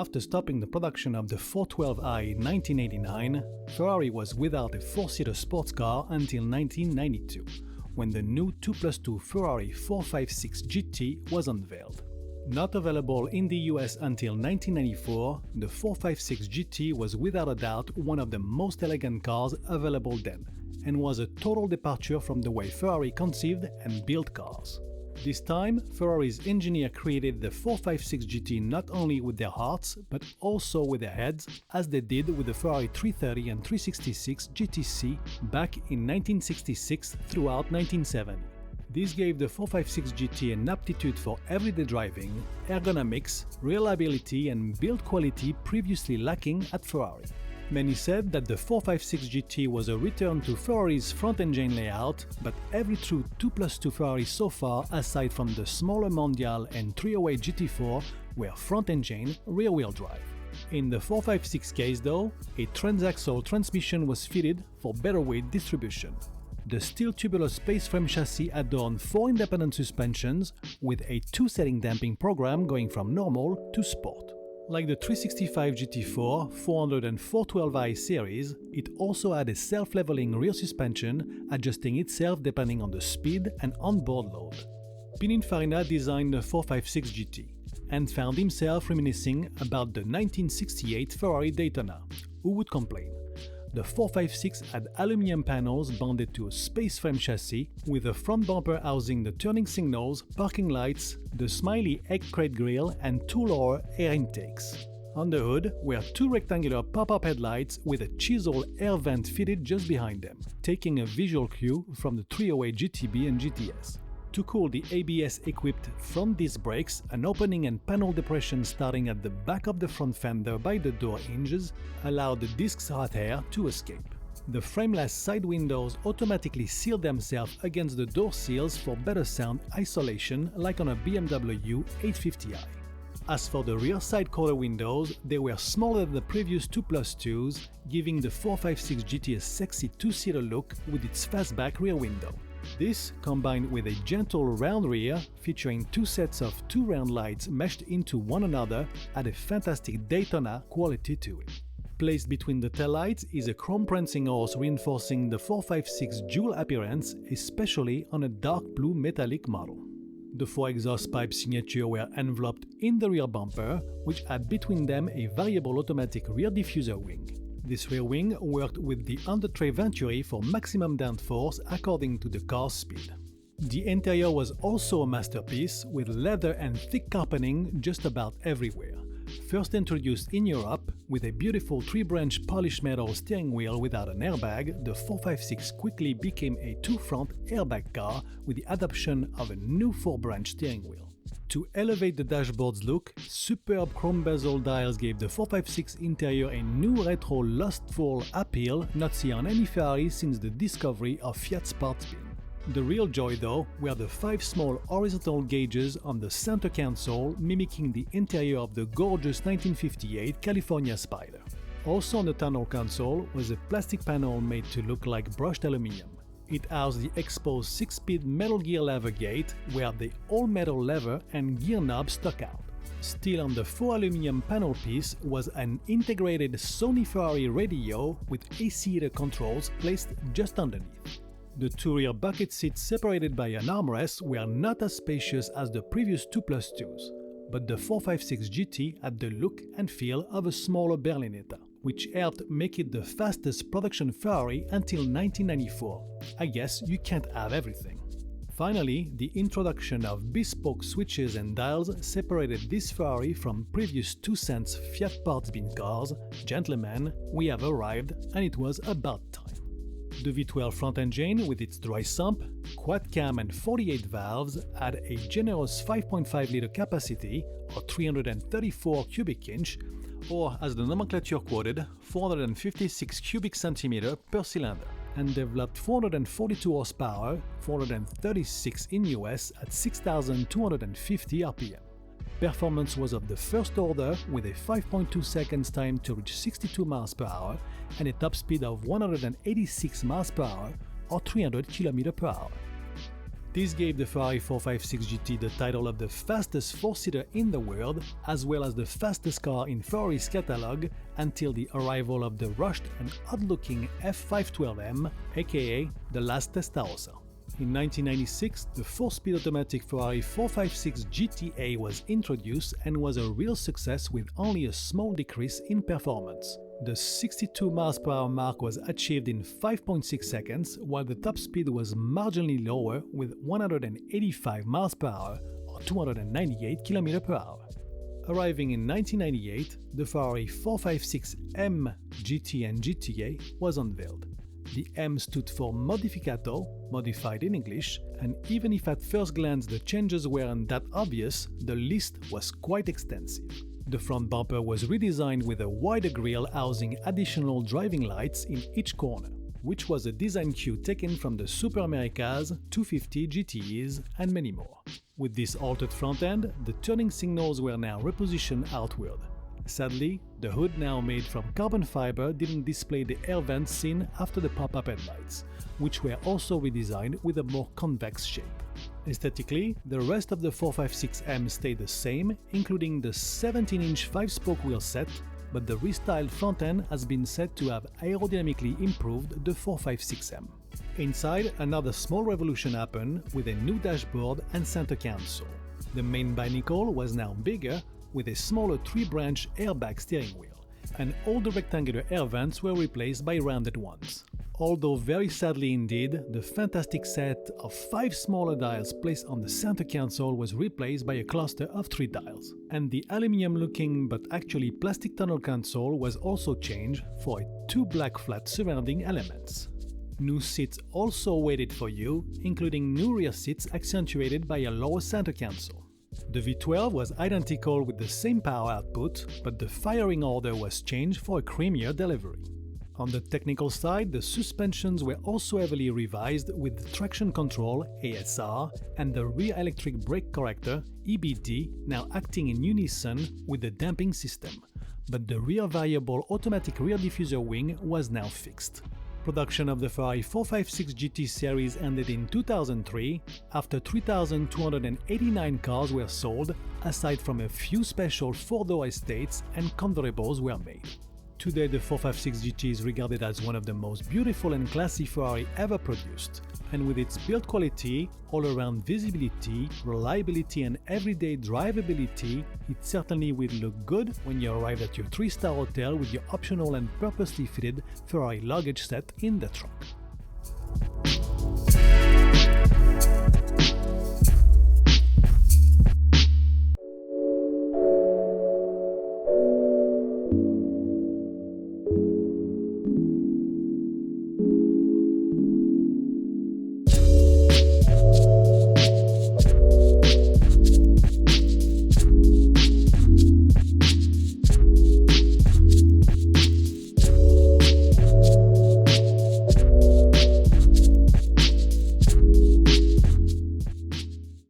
After stopping the production of the 412i in 1989, Ferrari was without a four-seater sports car until 1992, when the new 2+2 Ferrari 456 GT was unveiled. Not available in the US until 1994, the 456 GT was without a doubt one of the most elegant cars available then, and was a total departure from the way Ferrari conceived and built cars. This time, Ferrari's engineer created the 456 GT not only with their hearts, but also with their heads, as they did with the Ferrari 330 and 366 GTC back in 1966 throughout 1970. This gave the 456 GT an aptitude for everyday driving, ergonomics, reliability and build quality previously lacking at Ferrari. Many said that the 456 GT was a return to Ferrari's front-engine layout, but every true 2+2 Ferrari so far, aside from the smaller Mondial and 308 GT4, were front-engine, rear-wheel drive. In the 456 case though, a transaxle transmission was fitted for better weight distribution. The steel tubular space frame chassis adorned 4 independent suspensions with a 2-setting damping program going from normal to sport. Like the 365 GT4, 400 and 412i series, it also had a self-leveling rear suspension, adjusting itself depending on the speed and onboard load. Pininfarina designed the 456 GT and found himself reminiscing about the 1968 Ferrari Daytona. Who would complain? The 456 had aluminum panels bonded to a space frame chassis, with a front bumper housing the turning signals, parking lights, the smiley egg crate grille and 2 lower air intakes. On the hood were 2 rectangular pop-up headlights with a chisel air vent fitted just behind them, taking a visual cue from the 308 GTB and GTS. To cool the ABS-equipped front disc brakes, an opening and panel depression starting at the back of the front fender by the door hinges allowed the disc's hot air to escape. The frameless side windows automatically seal themselves against the door seals for better sound isolation, like on a BMW 850i. As for the rear side quarter windows, they were smaller than the previous 2+2s, giving the 456 GT a sexy 2-seater look with its fastback rear window. This, combined with a gentle round rear featuring 2 sets of 2 round lights meshed into one another, had a fantastic Daytona quality to it. Placed between the taillights is a chrome prancing horse reinforcing the 456 dual appearance, especially on a dark blue metallic model. The 4 exhaust pipe signature were enveloped in the rear bumper, which had between them a variable automatic rear diffuser wing. This rear wing worked with the under-tray venturi for maximum downforce according to the car's speed. The interior was also a masterpiece, with leather and thick carpeting just about everywhere. First introduced in Europe, with a beautiful 3-branch polished metal steering wheel without an airbag, the 456 quickly became a 2-front airbag car with the adoption of a new 4-branch steering wheel. To elevate the dashboard's look, superb chrome bezel dials gave the 456 interior a new retro lustful appeal not seen on any Ferrari since the discovery of Fiat Sportspin. The real joy though were the 5 small horizontal gauges on the center console, mimicking the interior of the gorgeous 1958 California Spider. Also on the tunnel console was a plastic panel made to look like brushed aluminum. It housed the exposed 6-speed metal gear lever gate, where the all-metal lever and gear knob stuck out. Still on the faux aluminum panel piece was an integrated Sony Ferrari radio with AC heater controls placed just underneath. The 2 rear bucket seats separated by an armrest were not as spacious as the previous 2+2s, but the 456 GT had the look and feel of a smaller Berlinetta, which helped make it the fastest production Ferrari until 1994. I guess you can't have everything. Finally, the introduction of bespoke switches and dials separated this Ferrari from previous 2-cents Fiat parts bin cars. Gentlemen, we have arrived, and it was about time. The V12 front engine, with its dry sump, quad cam and 48 valves, had a generous 5.5-liter capacity, or 334 cubic inch, or as the nomenclature quoted, 456 cubic centimeter per cylinder, and developed 442 horsepower, 436 in US at 6,250 RPM. Performance was of the first order, with a 5.2 seconds time to reach 62 miles per hour and a top speed of 186 miles per hour or 300 km per hour. This gave the Ferrari 456 GT the title of the fastest four-seater in the world, as well as the fastest car in Ferrari's catalog until the arrival of the rushed and odd-looking F512M, aka the last Testarossa. In 1996, the 4-speed automatic Ferrari 456 GTA was introduced and was a real success with only a small decrease in performance. The 62 mph mark was achieved in 5.6 seconds, while the top speed was marginally lower with 185 mph or 298 km/h. Arriving in 1998, the Ferrari 456M GT and GTA was unveiled. The M stood for Modificato, modified in English, and even if at first glance the changes weren't that obvious, the list was quite extensive. The front bumper was redesigned with a wider grille housing additional driving lights in each corner, which was a design cue taken from the Super Americas, 250 GTEs, and many more. With this altered front end, the turning signals were now repositioned outward. Sadly, the hood now made from carbon fiber didn't display the air vents seen after the pop-up headlights, which were also redesigned with a more convex shape. Aesthetically, the rest of the 456M stayed the same, including the 17-inch 5-spoke wheel set, but the restyled front end has been said to have aerodynamically improved the 456M. Inside, another small revolution happened with a new dashboard and center console. The main binnacle was now bigger, with a smaller 3-branch airbag steering wheel, and all the rectangular air vents were replaced by rounded ones. Although very sadly indeed, the fantastic set of 5 smaller dials placed on the center console was replaced by a cluster of 3 dials, and the aluminium-looking but actually plastic tunnel console was also changed for 2 black flat surrounding elements. New seats also waited for you, including new rear seats accentuated by a lower center console. The V12 was identical with the same power output, but the firing order was changed for a creamier delivery. On the technical side, the suspensions were also heavily revised with the traction control ASR and the rear electric brake corrector EBD now acting in unison with the damping system, but the rear variable automatic rear diffuser wing was now fixed. Production of the Ferrari 456 GT series ended in 2003 after 3,289 cars were sold, aside from a few special 4-door estates and convertibles were made. Today the 456 GT is regarded as one of the most beautiful and classy Ferrari ever produced, and with its build quality, all-around visibility, reliability and everyday drivability, it certainly will look good when you arrive at your 3-star hotel with your optional and purposely fitted Ferrari luggage set in the trunk.